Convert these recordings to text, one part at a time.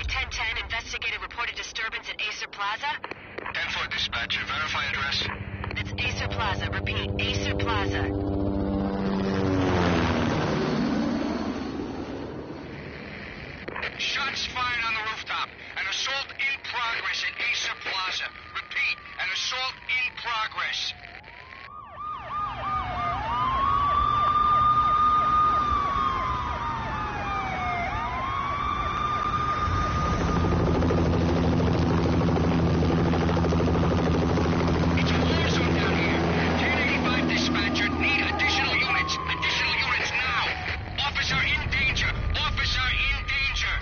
Standby, 1010, investigator reported disturbance at Acer Plaza. 10-4 dispatcher, verify address. It's Acer Plaza, repeat, Acer Plaza. Shots fired on the rooftop. An assault in progress at Acer Plaza. Repeat, an assault in progress. It's a war zone down here. 1085 dispatcher, need additional units. Additional units now. Officer in danger. Officer in danger.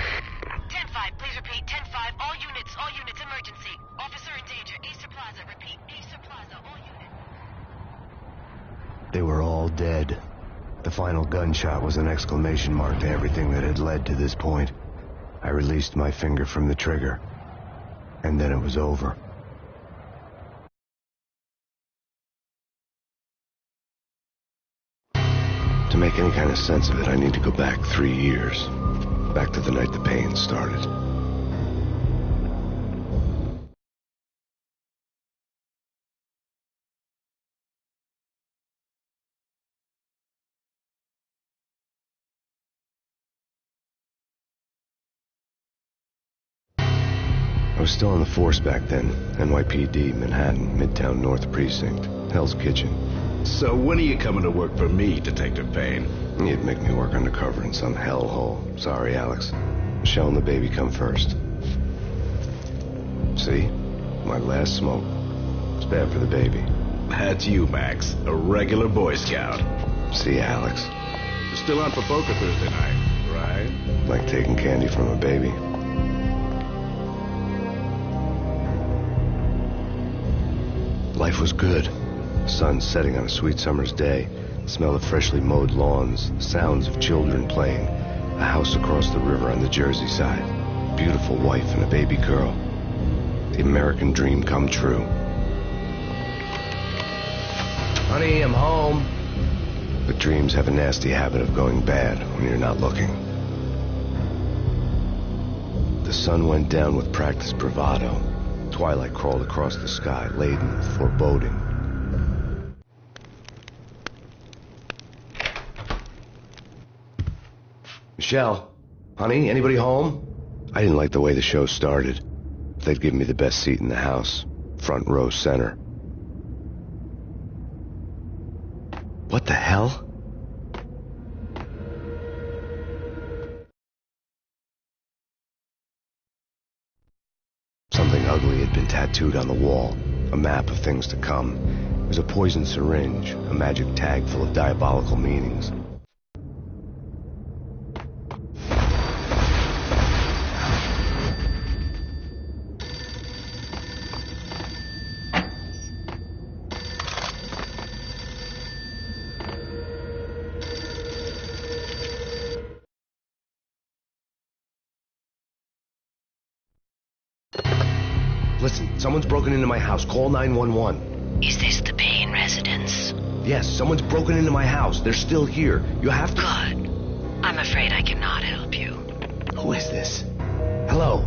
10-5, please repeat, 10-5, all units, emergency. Officer in danger, Acer Plaza, repeat, Acer Plaza, all units. They were all dead. The final gunshot was an exclamation mark to everything that had led to this point. I released my finger from the trigger, and then it was over. To make any kind of sense of it, I need to go back 3 years. Back to the night the Payne started. I was still on the force back then. NYPD, Manhattan, Midtown North Precinct, Hell's Kitchen. So when are you coming to work for me, Detective Payne? You'd make me work undercover in some hellhole. Sorry, Alex. Michelle and the baby come first. See? My last smoke. It's bad for the baby. That's you, Max. A regular Boy Scout. See, Alex? You're still on for poker Thursday night, right? Like taking candy from a baby. Life was good. Sun setting on a sweet summer's day. The smell of freshly mowed lawns. Sounds of children playing. A house across the river on the Jersey side. Beautiful wife and a baby girl. The American dream come true. Honey, I'm home. But dreams have a nasty habit of going bad when you're not looking. The sun went down with practiced bravado. Twilight crawled across the sky, laden with foreboding. Michelle, honey, anybody home? I didn't like the way the show started. They'd give me the best seat in the house, front row center. What the hell? Something ugly had been tattooed on the wall, a map of things to come. It was a poison syringe, a magic tag full of diabolical meanings. Listen, someone's broken into my house. Call 911. Is this the Payne residence? Yes, someone's broken into my house. They're still here. You have to... Good. I'm afraid I cannot help you. Who is this? Hello?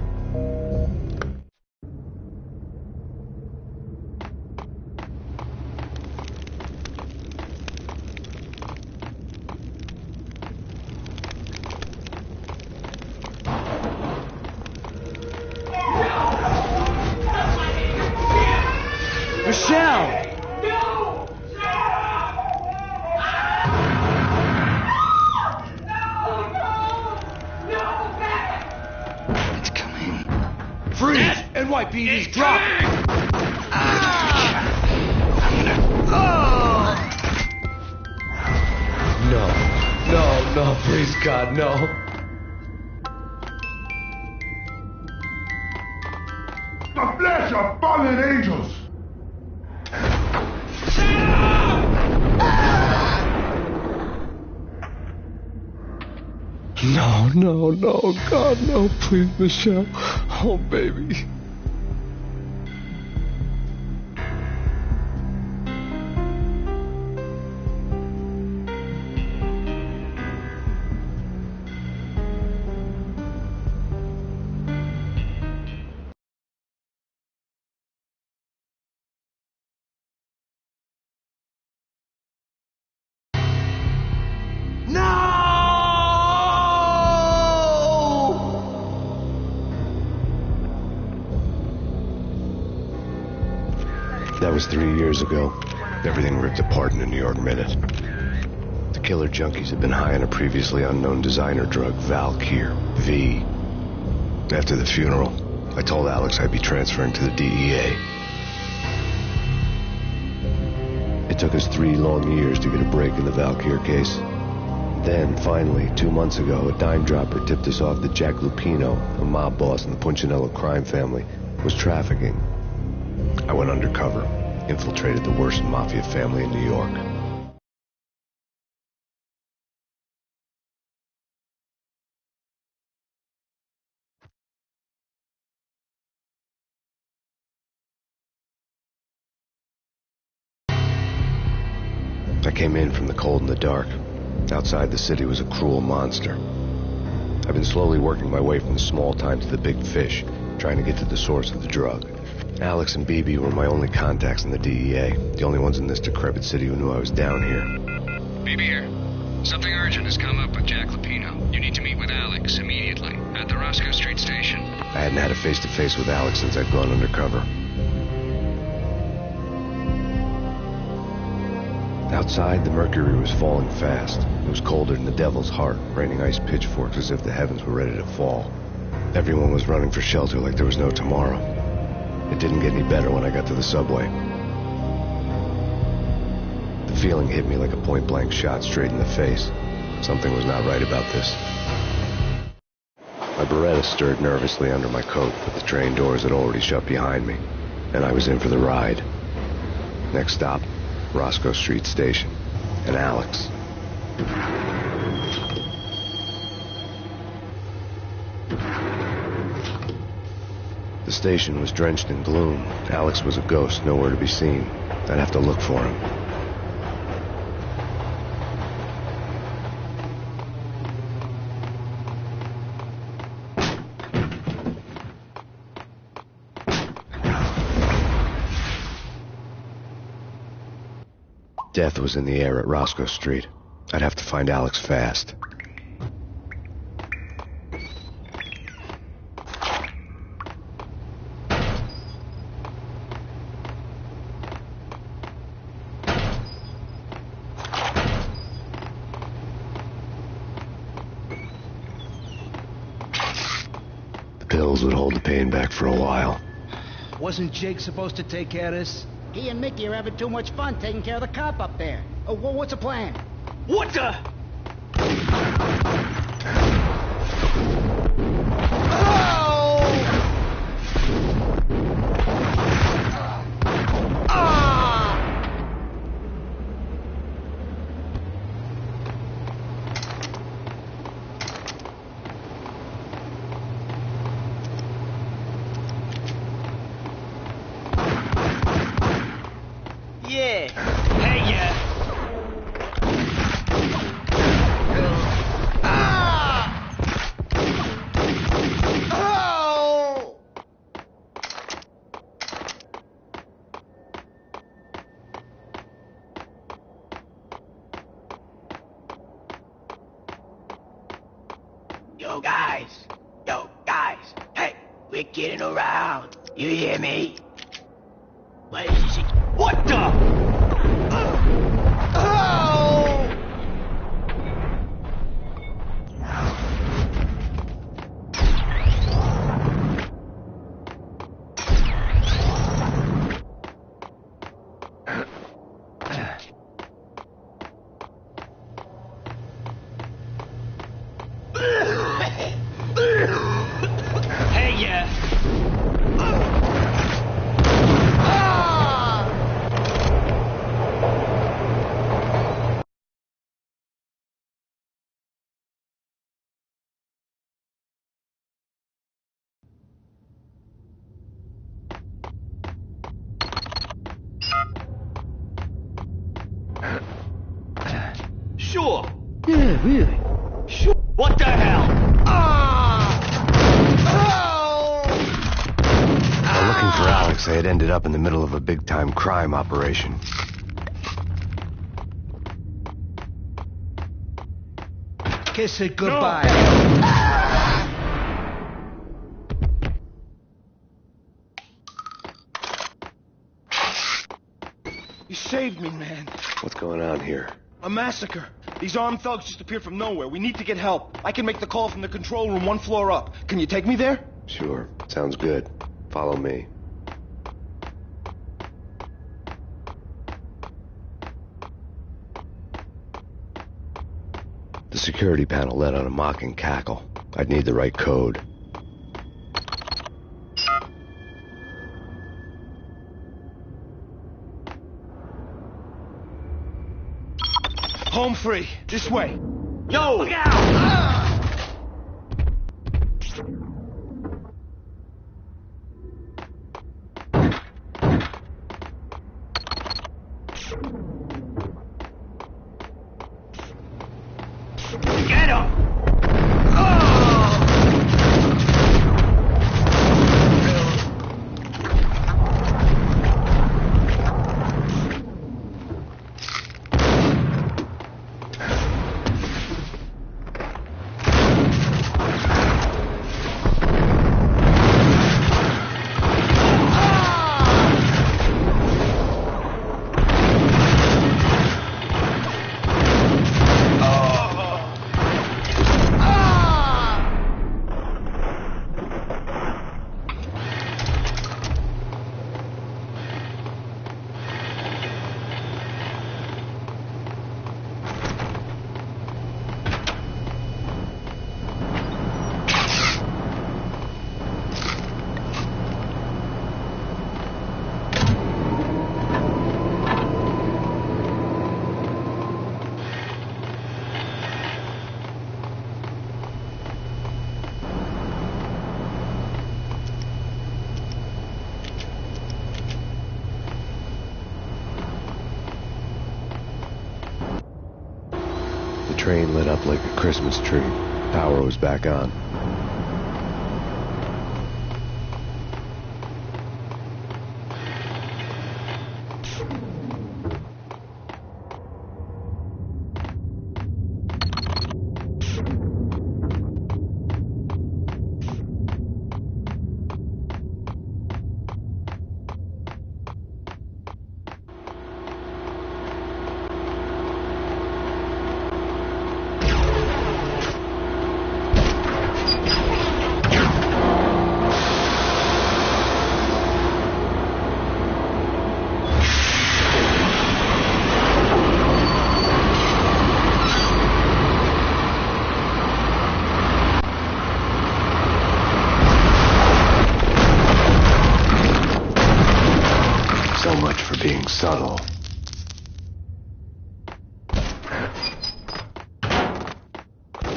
Michelle! No! It's coming. Freeze! NYPD's dropping! No, please God, no. The flesh of fallen angels! No, God, no, please, Michelle. Oh, baby. That was 3 years ago. Everything ripped apart in a New York minute. The killer junkies had been high on a previously unknown designer drug, Valkyr, V. After the funeral, I told Alex I'd be transferring to the DEA. It took us 3 long years to get a break in the Valkyr case. Then, finally, 2 months ago, a dime dropper tipped us off that Jack Lupino, a mob boss in the Punchinello crime family, was trafficking. I went undercover, infiltrated the worst mafia family in New York. I came in from the cold and the dark. Outside the city was a cruel monster. I've been slowly working my way from the small time to the big fish, trying to get to the source of the drug. Alex and BB were my only contacts in the DEA, the only ones in this decrepit city who knew I was down here. BB here. Something urgent has come up with Jack Lupino. You need to meet with Alex immediately at the Roscoe Street station. I hadn't had a face-to-face with Alex since I'd gone undercover. Outside, the mercury was falling fast. It was colder than the devil's heart, raining ice pitchforks as if the heavens were ready to fall. Everyone was running for shelter like there was no tomorrow. It didn't get any better when I got to the subway. The feeling hit me like a point-blank shot straight in the face. Something was not right about this. My Beretta stirred nervously under my coat, but the train doors had already shut behind me, and I was in for the ride. Next stop, Roscoe Street Station, and Alex. The station was drenched in gloom. Alex was a ghost, nowhere to be seen. I'd have to look for him. Death was in the air at Roscoe Street. I'd have to find Alex fast. The pills would hold the pain back for a while. Wasn't Jake supposed to take care of this? He and Mickey are having too much fun taking care of the cop up there. Oh, what's the plan? What the? Yo guys, hey, we're getting around. You hear me? What is it? What the? Sure. Yeah, really. Sure. What the hell? While looking for Alex, I had ended up in the middle of a big-time crime operation. Kiss it goodbye. You saved me, man. What's going on here? A massacre. These armed thugs just appeared from nowhere. We need to get help. I can make the call from the control room 1 floor up. Can you take me there? Sure. Sounds good. Follow me. The security panel let out a mocking cackle. I'd need the right code. Home free. This way. Yo! Look out! Get him! The train lit up like a Christmas tree. Power was back on. So much for being subtle.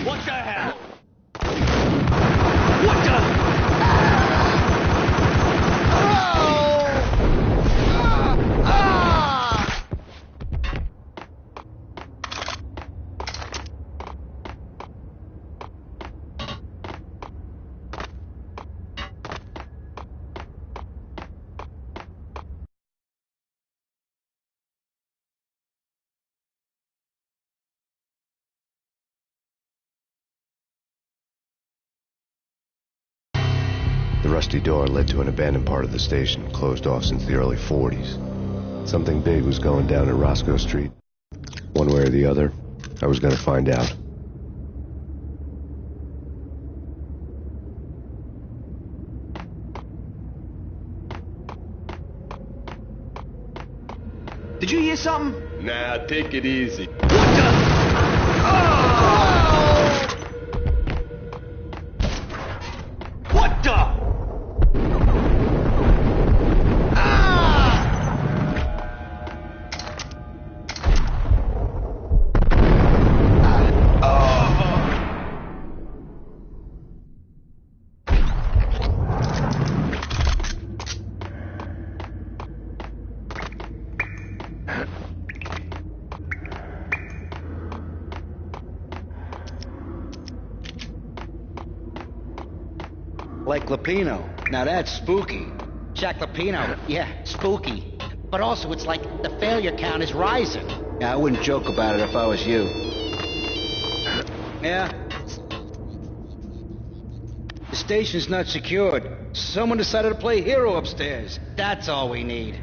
What the hell? What the? The rusty door led to an abandoned part of the station, closed off since the early 40s. Something big was going down at Roscoe Street. One way or the other, I was going to find out. Did you hear something? Nah, take it easy. What the? What the? Like Lapino. Now that's spooky. Jack Lapino, yeah, spooky. But also, it's like the failure count is rising. Yeah, I wouldn't joke about it if I was you. Yeah. The station's not secured. Someone decided to play hero upstairs. That's all we need.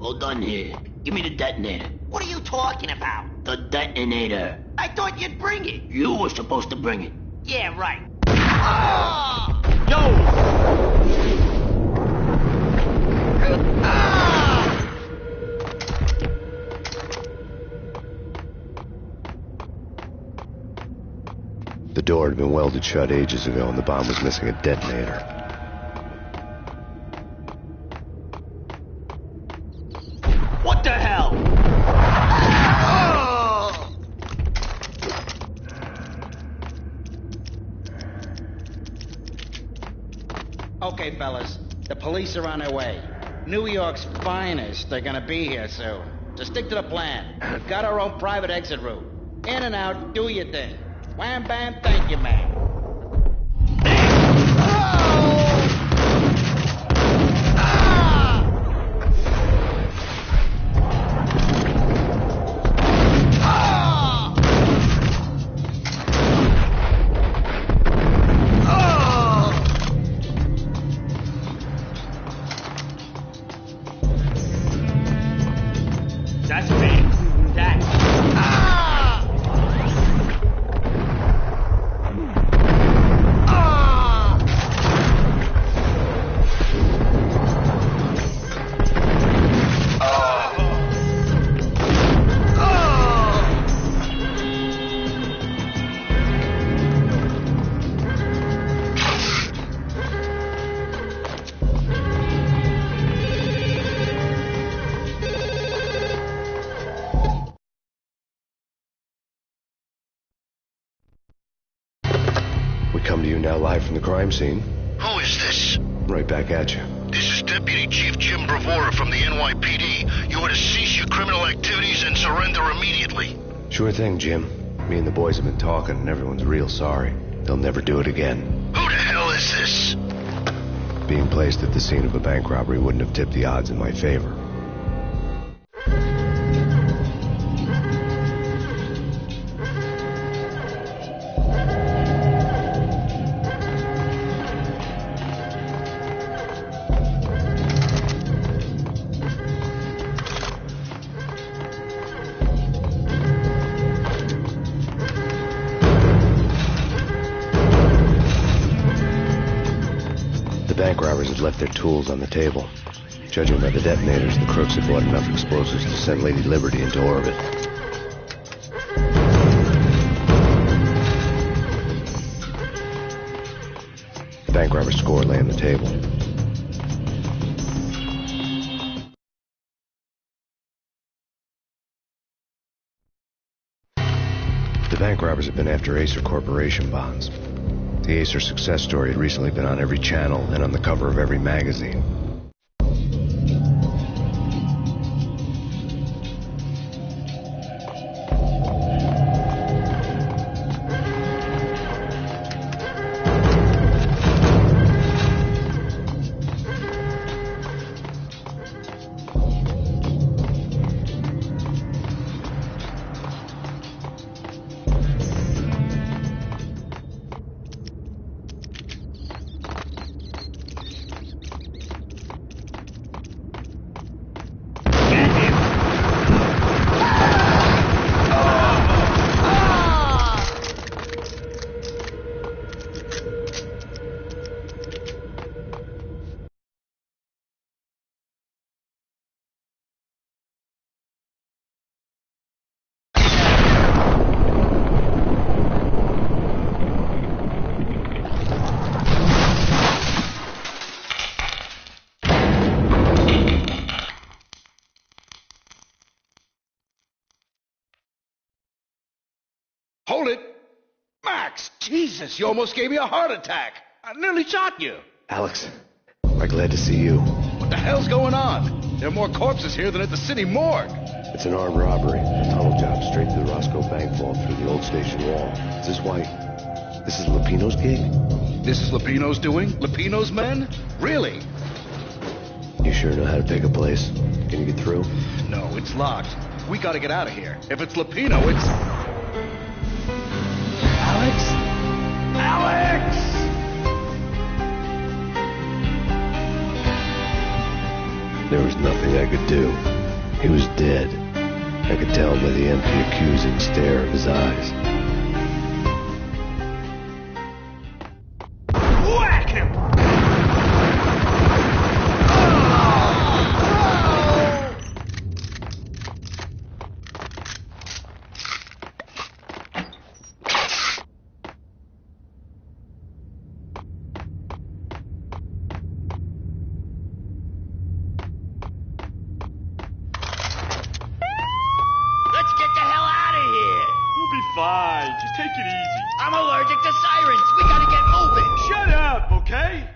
Hold on here. Give me the detonator. What are you talking about? The detonator. I thought you'd bring it. You were supposed to bring it. Yeah, right. The door had been welded shut ages ago, and the bomb was missing a detonator. What the hell? Okay, fellas. The police are on their way. New York's finest. They're gonna be here soon. So stick to the plan. We've got our own private exit route. In and out, do your thing. Wham bam, thank you, man. That's me. That. We come to you now live from the crime scene. Who is this? Right back at you. This is Deputy Chief Jim Bravura from the NYPD. You are to cease your criminal activities and surrender immediately. Sure thing, Jim. Me and the boys have been talking, and everyone's real sorry. They'll never do it again. Who the hell is this? Being placed at the scene of a bank robbery wouldn't have tipped the odds in my favor. The bank robbers had left their tools on the table. Judging by the detonators, the crooks had bought enough explosives to send Lady Liberty into orbit. The bank robber's score lay on the table. The bank robbers had been after Acer Corporation bonds. The Acer success story had recently been on every channel and on the cover of every magazine. Hold it! Max! Jesus, you almost gave me a heart attack! I nearly shot you! Alex, I'm glad to see you. What the hell's going on? There are more corpses here than at the city morgue. It's an armed robbery. A tunnel job straight to the Roscoe Bank vault through the old station wall. Is this why... This is Lupino's gig? This is Lupino's doing? Lupino's men? Really? You sure know how to pick a place? Can you get through? No, it's locked. We gotta get out of here. If it's Lupino, it's... Alex? Alex! There was nothing I could do. He was dead. I could tell by the empty, accusing stare of his eyes. Whack him! Let's get the hell out of here. We'll be fine. Just take it easy. I'm allergic to sirens. We gotta get moving. Shut up, okay?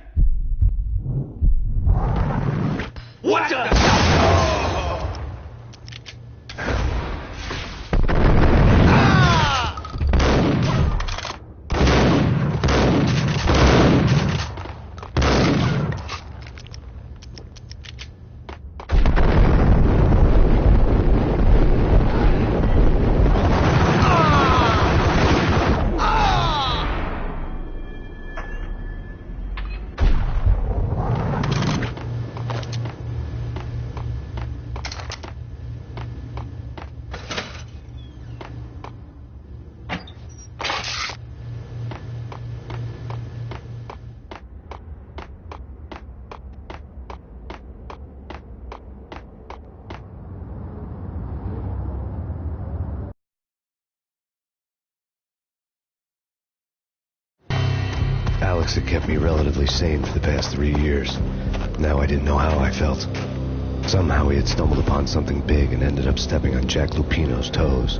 What the? Alex had kept me relatively sane for the past 3 years. Now I didn't know how I felt. Somehow he had stumbled upon something big and ended up stepping on Jack Lupino's toes.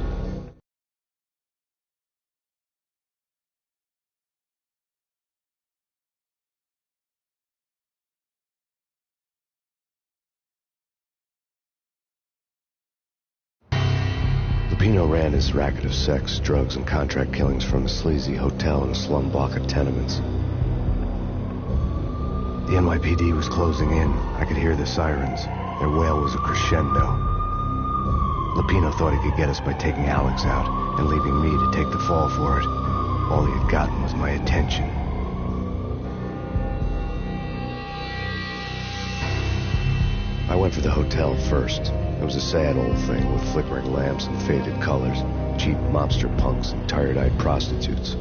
Lupino ran his racket of sex, drugs, and contract killings from a sleazy hotel in a slum block of tenements. The NYPD was closing in. I could hear the sirens. Their wail was a crescendo. Lupino thought he could get us by taking Alex out and leaving me to take the fall for it. All he had gotten was my attention. I went for the hotel first. It was a sad old thing with flickering lamps and faded colors, cheap mobster punks and tired-eyed prostitutes.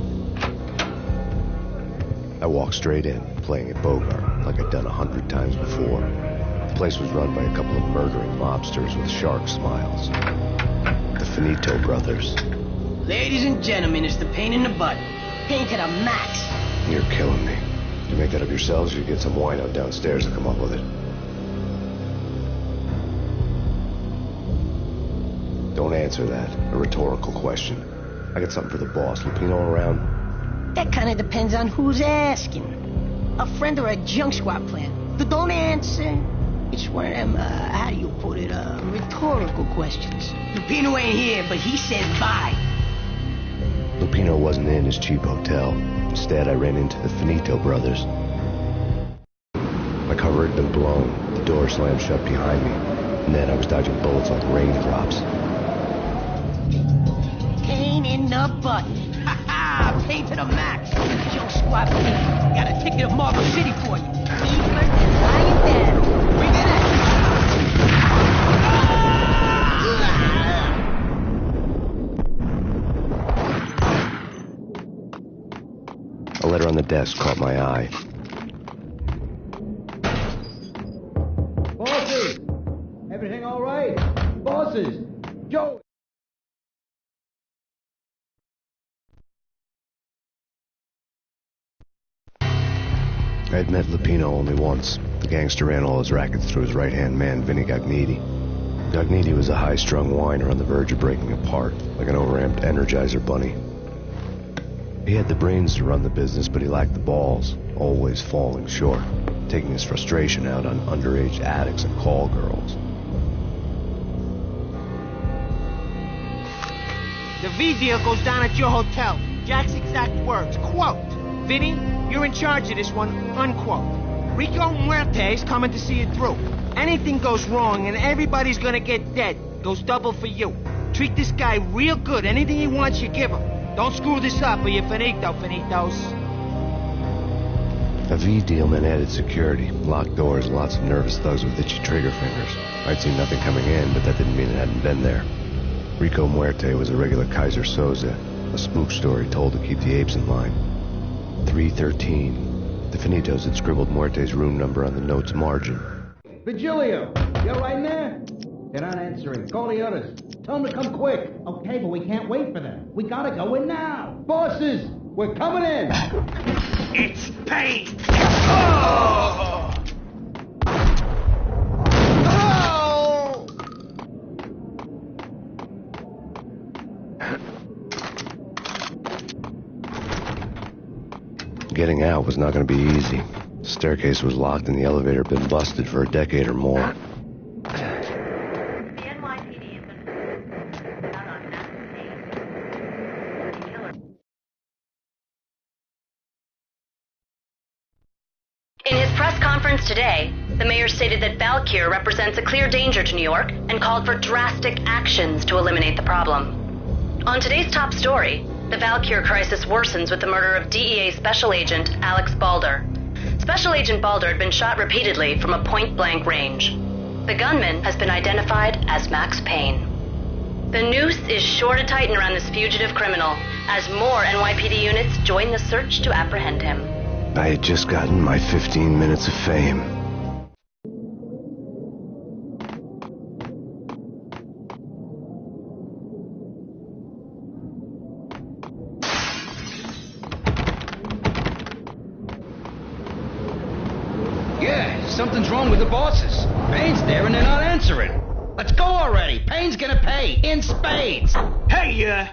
I walked straight in, playing at Bogart, like I'd done 100 times before. The place was run by a couple of murdering mobsters with shark smiles. The Finito brothers. Ladies and gentlemen, it's the Payne in the butt. Payne to the max. You're killing me. You make that up yourselves, or you get some wino downstairs to come up with it? Don't answer that. A rhetorical question. I got something for the boss. Lupino around? That kind of depends on who's asking. A friend or a junk squad plan. But don't answer. It's one of them, how do you put it, rhetorical questions. Lupino ain't here, but he said bye. Lupino wasn't in his cheap hotel. Instead, I ran into the Finito brothers. My cover had been blown. The door slammed shut behind me. And then I was dodging bullets like raindrops. Payne in the butt. Ha ha! Payne to the max. Junk squad Payne. Got a ticket of Marble City for you. Deeper than lying down. Bring it out. A letter on the desk caught my eye. Bosses! Everything all right? Bosses! Joe! I had met Lupino only once. The gangster ran all his rackets through his right-hand man, Vinny Gagniti. Gagniti was a high-strung whiner on the verge of breaking apart, like an overamped Energizer bunny. He had the brains to run the business, but he lacked the balls, always falling short, taking his frustration out on underage addicts and call girls. The V deal goes down at your hotel. Jack's exact words, quote, "Vinny, you're in charge of this one," unquote. Rico Muerte's coming to see it through. Anything goes wrong and everybody's gonna get dead. Goes double for you. Treat this guy real good. Anything he wants, you give him. Don't screw this up or you're finito, finitos. A V deal meant added security, locked doors, lots of nervous thugs with itchy trigger fingers. I'd seen nothing coming in, but that didn't mean it hadn't been there. Rico Muerte was a regular Kaiser Soze, a spook story told to keep the apes in line. 313. The Finitos had scribbled Muerte's room number on the note's margin. Vigilio, you right in there? They're not answering. Call the others. Tell them to come quick. Okay, but we can't wait for them. We gotta go in now. Bosses, we're coming in. It's Payne! Oh! Oh! Getting out was not going to be easy. The staircase was locked and the elevator had been busted for a decade or more. In his press conference today, the mayor stated that Valkyr represents a clear danger to New York and called for drastic actions to eliminate the problem. On today's top story, the Valkyr crisis worsens with the murder of DEA Special Agent Alex Balder. Special Agent Balder had been shot repeatedly from a point-blank range. The gunman has been identified as Max Payne. The noose is sure to tighten around this fugitive criminal as more NYPD units join the search to apprehend him. I had just gotten my 15 minutes of fame. Yeah, something's wrong with the bosses. Payne's there and they're not answering. Let's go already. Payne's gonna pay in spades. Hey,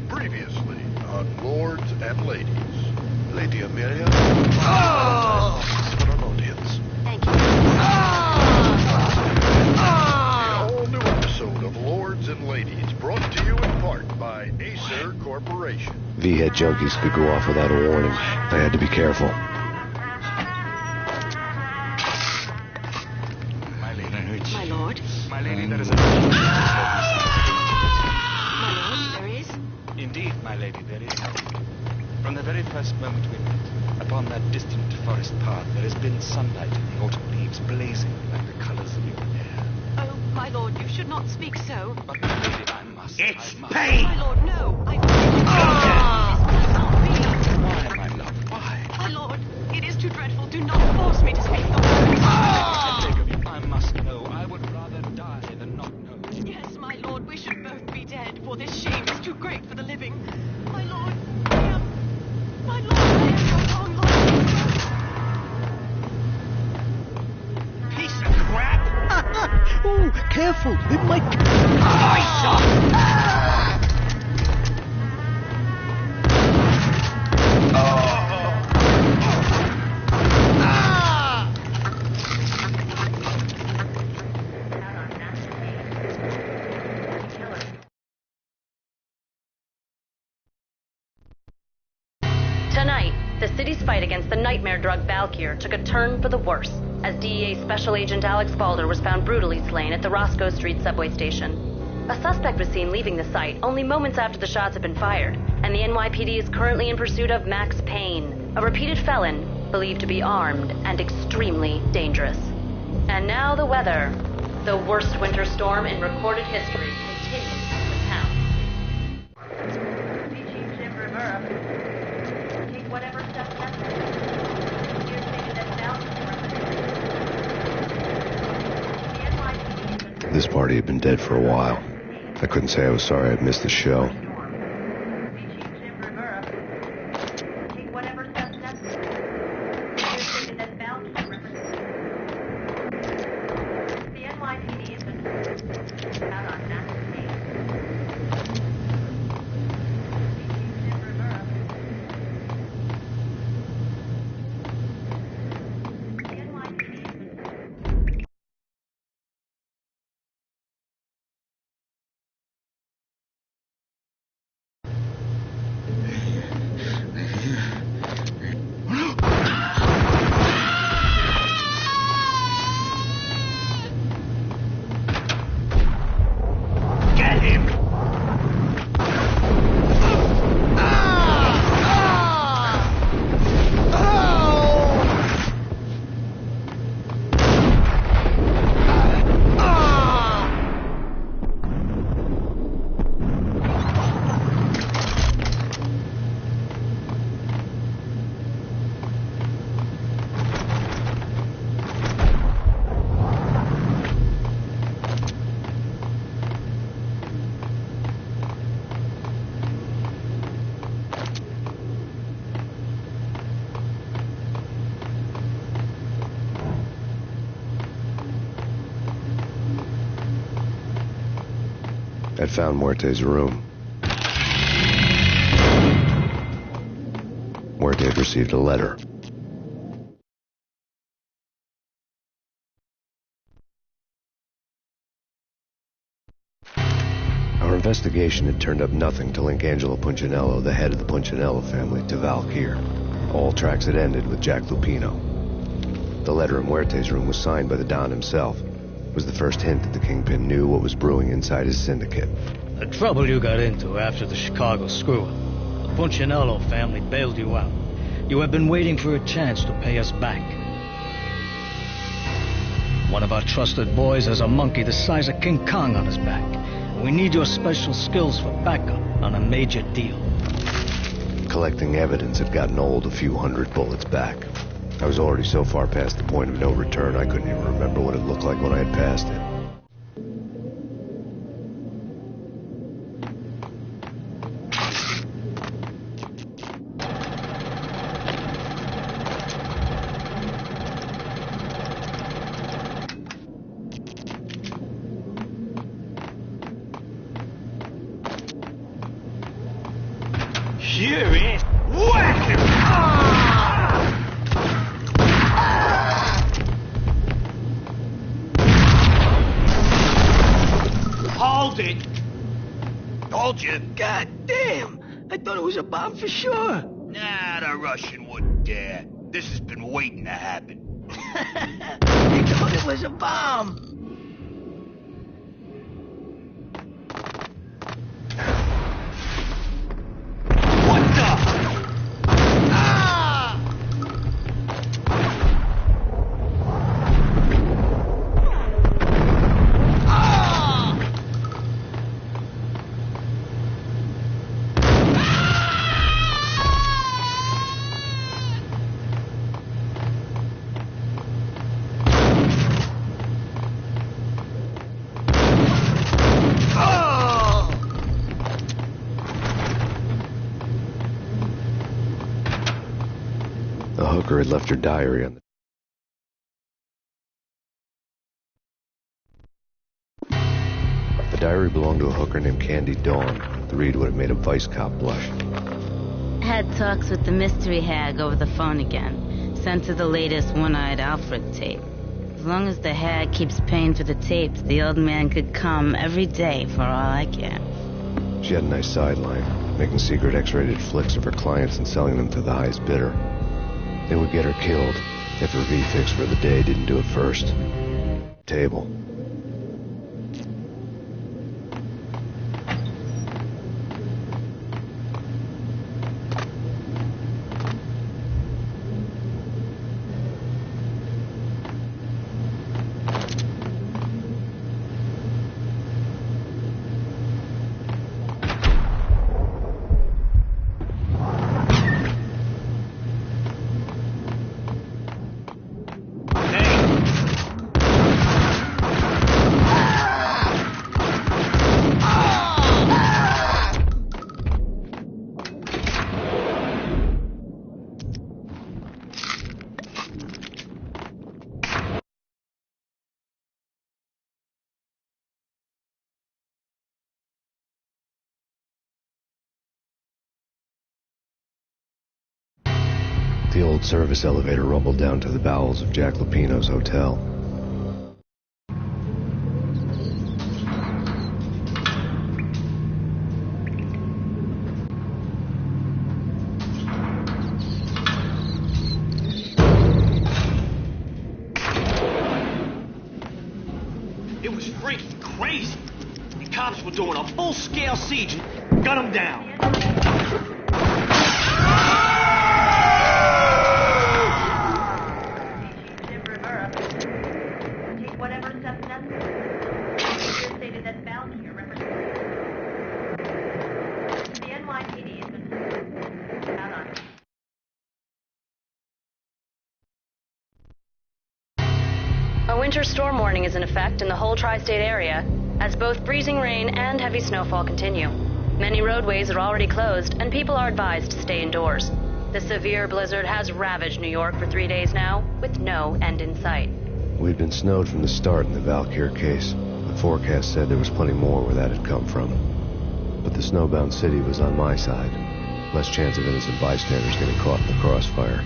Previously on Lords and Ladies. Lady Amelia. Audience. Thank you. A whole new episode of Lords and Ladies brought to you in part by Acer Corporation. V-head junkies could go off without a warning. I had to be careful. My lady. My lord. My lady, there is a... My lord, there is? Indeed, my lady, there is. From the very first moment we met, upon that distant forest path, there has been sunlight and the autumn leaves blazing like the colors of your hair. Oh, my lord, you should not speak so. But, my lady, I must. It's I must. Payne! My lord, no. I... Why, my love, why? My lord, it is too dreadful. Do not force me to speak the words. I beg of you, I must know. I would rather die than not know. Yes, my lord, we should both be dead, for this shame is too great for the living. My lord, I am... My lord, I am your long lost. Piece of crap! Ooh, careful. It might... Tonight, the city's fight against the nightmare drug Valkyr took a turn for the worse, as DEA Special Agent Alex Balder was found brutally slain at the Roscoe Street subway station. A suspect was seen leaving the site only moments after the shots had been fired, and the NYPD is currently in pursuit of Max Payne, a repeated felon believed to be armed and extremely dangerous. And now the weather. The worst winter storm in recorded history continues to town. Chief Jim Rivera, take whatever steps necessary. You're stated that Valkyr. This party had been dead for a while. I couldn't say I was sorry I'd missed the show. I'd found Muerte's room. Muerte had received a letter. Our investigation had turned up nothing to link Angelo Punchinello, the head of the Punchinello family, to Valkyr. All tracks had ended with Jack Lupino. The letter in Muerte's room was signed by the Don himself. It was the first hint that the Kingpin knew what was brewing inside his syndicate. The trouble you got into after the Chicago screw-up. The Punchinello family bailed you out. You have been waiting for a chance to pay us back. One of our trusted boys has a monkey the size of King Kong on his back. We need your special skills for backup on a major deal. Collecting evidence had gotten old a few hundred bullets back. I was already so far past the point of no return I couldn't even remember what it looked like when I had passed it. Here is whack him! Hold it! Told you. God damn! I thought it was a bomb for sure. Nah, the Russian wouldn't dare. This has been waiting to happen. I thought it was a bomb. The hooker had left her diary on the diary belonged to a hooker named Candy Dawn. The read would have made a vice cop blush. Had talks with the mystery hag over the phone again. Sent her the latest one-eyed Alfred tape. As long as the hag keeps paying for the tapes, the old man could come every day for all I care. She had a nice sideline, making secret X-rated flicks of her clients and selling them to the highest bidder. They would get her killed if her V-fix for the day didn't do it first. Table. The old service elevator rumbled down to the bowels of Jack Lupino's hotel. It was freaking crazy. The cops were doing a full-scale siege and gun them down. A winter storm warning is in effect in the whole tri-state area, as both freezing rain and heavy snowfall continue. Many roadways are already closed, and people are advised to stay indoors. The severe blizzard has ravaged New York for 3 days now, with no end in sight. We'd been snowed from the start in the Valkyr case. The The forecast said there was plenty more where that had come from. But the snowbound city was on my side. Less chance of innocent bystanders getting caught in the crossfire.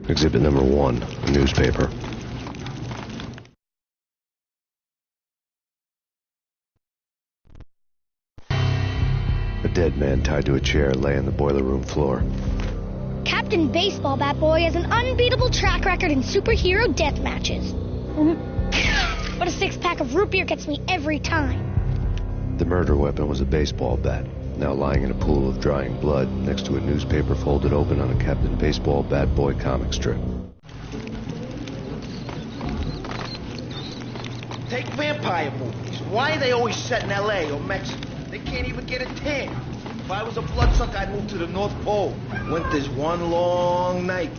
Exhibit number 1, a newspaper. A dead man tied to a chair lay on the boiler room floor. Captain Baseball Bat Boy has an unbeatable track record in superhero death matches. But a 6-pack of root beer gets me every time. The murder weapon was a baseball bat, now lying in a pool of drying blood next to a newspaper folded open on a Captain Baseball Bat Boy comic strip. Take vampire movies. Why are they always set in L.A. or Mexico? They can't even get a tan. If I was a bloodsucker, I'd move to the North Pole. Winter's one long night.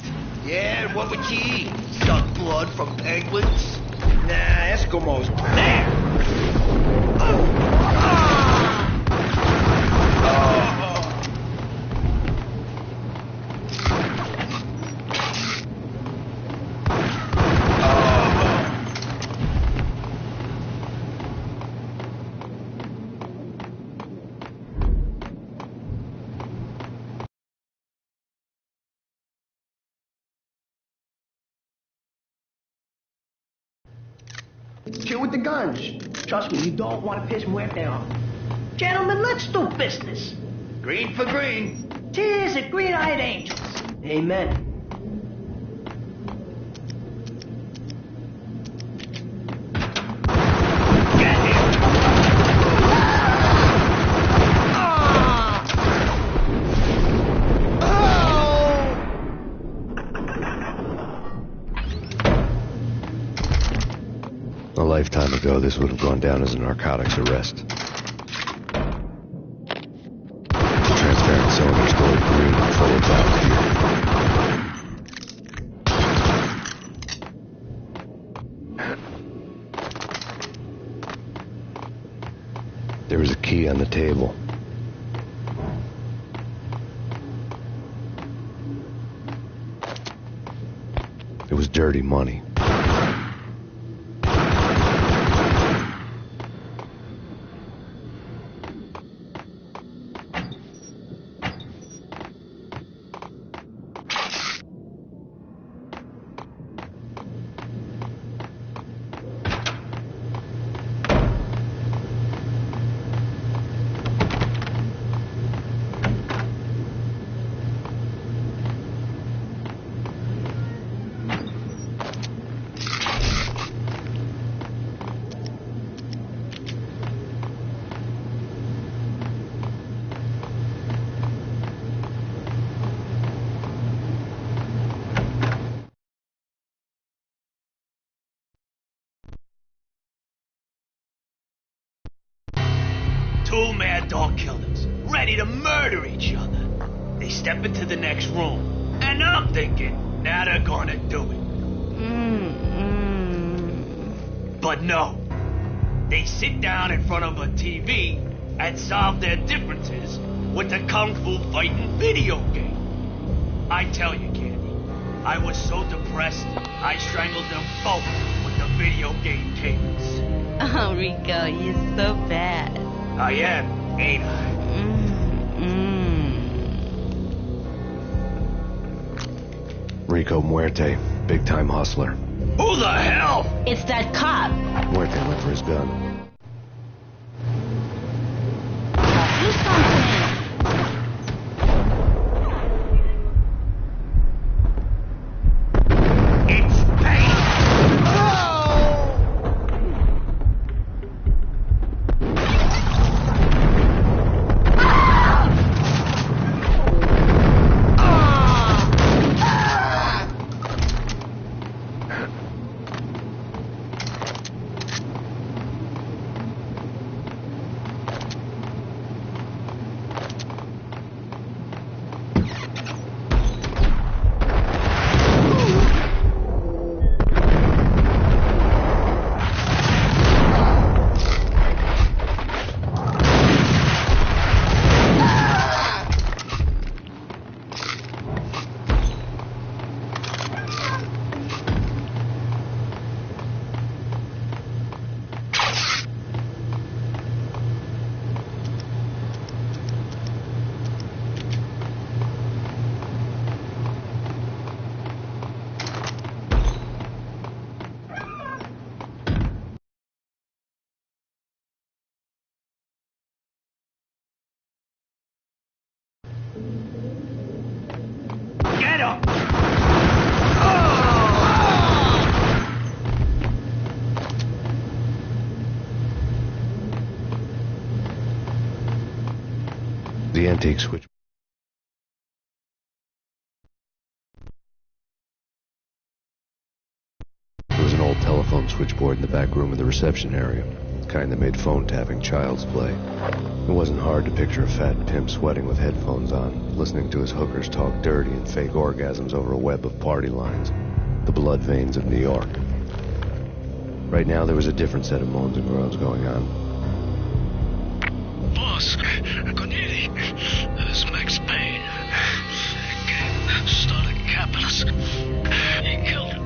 Yeah, what would you eat? Suck blood from penguins? Nah, Eskimos. Chill with the guns. Trust me, you don't want to piss Muerte off. Gentlemen, let's do business. Green for green. Tears of green-eyed angels. Amen. A lifetime ago, this would have gone down as a narcotics arrest. The transparent cylinders glowed green and full of valve. There was a key on the table. It was dirty money. Two mad dog killers, ready to murder each other. They step into the next room, and I'm thinking, now they're gonna do it. But no. They sit down in front of a TV and solve their differences with a kung fu fighting video game. I tell you, Candy, I was so depressed, I strangled them both with the video game cables. Oh, Rico, you're so bad. I am, ain't I? Rico Muerte, big-time hustler. Who the hell? It's that cop. Muerte went for his gun. Do something. It's Payne! Get him! The antique switch. There was an old telephone switchboard in the back room of the reception area, the kind that made phone tapping child's play. It wasn't hard to picture a fat pimp sweating with headphones on, listening to his hookers talk dirty and fake orgasms over a web of party lines, the blood veins of New York. Right now there was a different set of moans and groans going on. Boss, good evening. This is Max Payne. Gang started Capitalist. He killed him.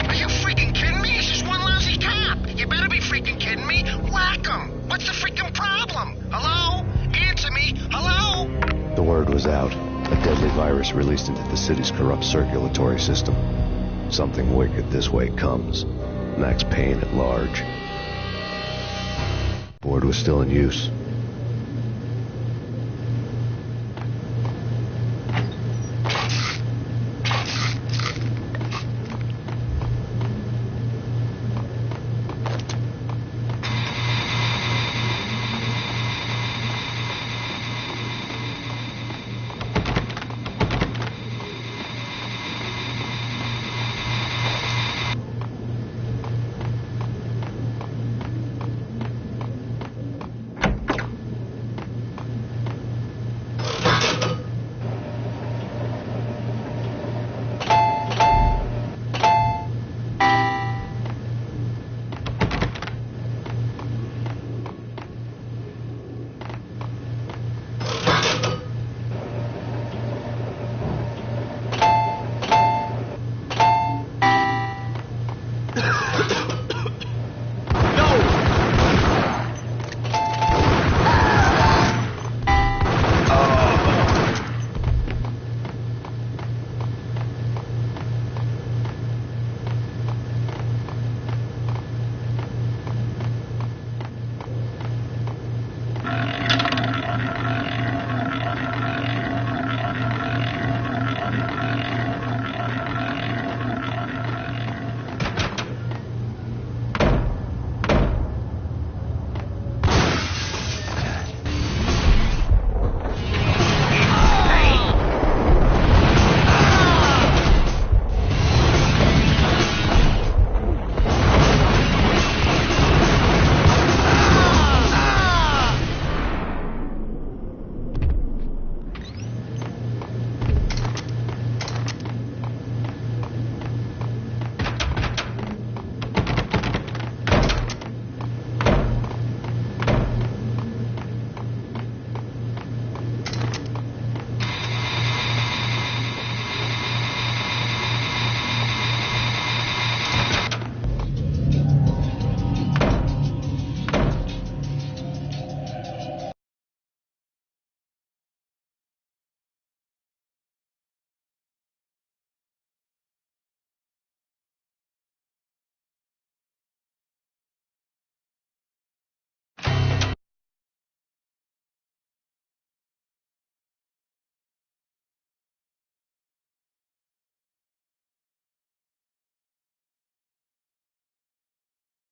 Are you freaking kidding me? He's just one lousy cop. You better be freaking kidding me. Whack him. What's the freaking problem? Hello? Answer me. Hello? The word was out. A deadly virus released into the city's corrupt circulatory system. Something wicked this way comes. Max Payne at large. Board was still in use.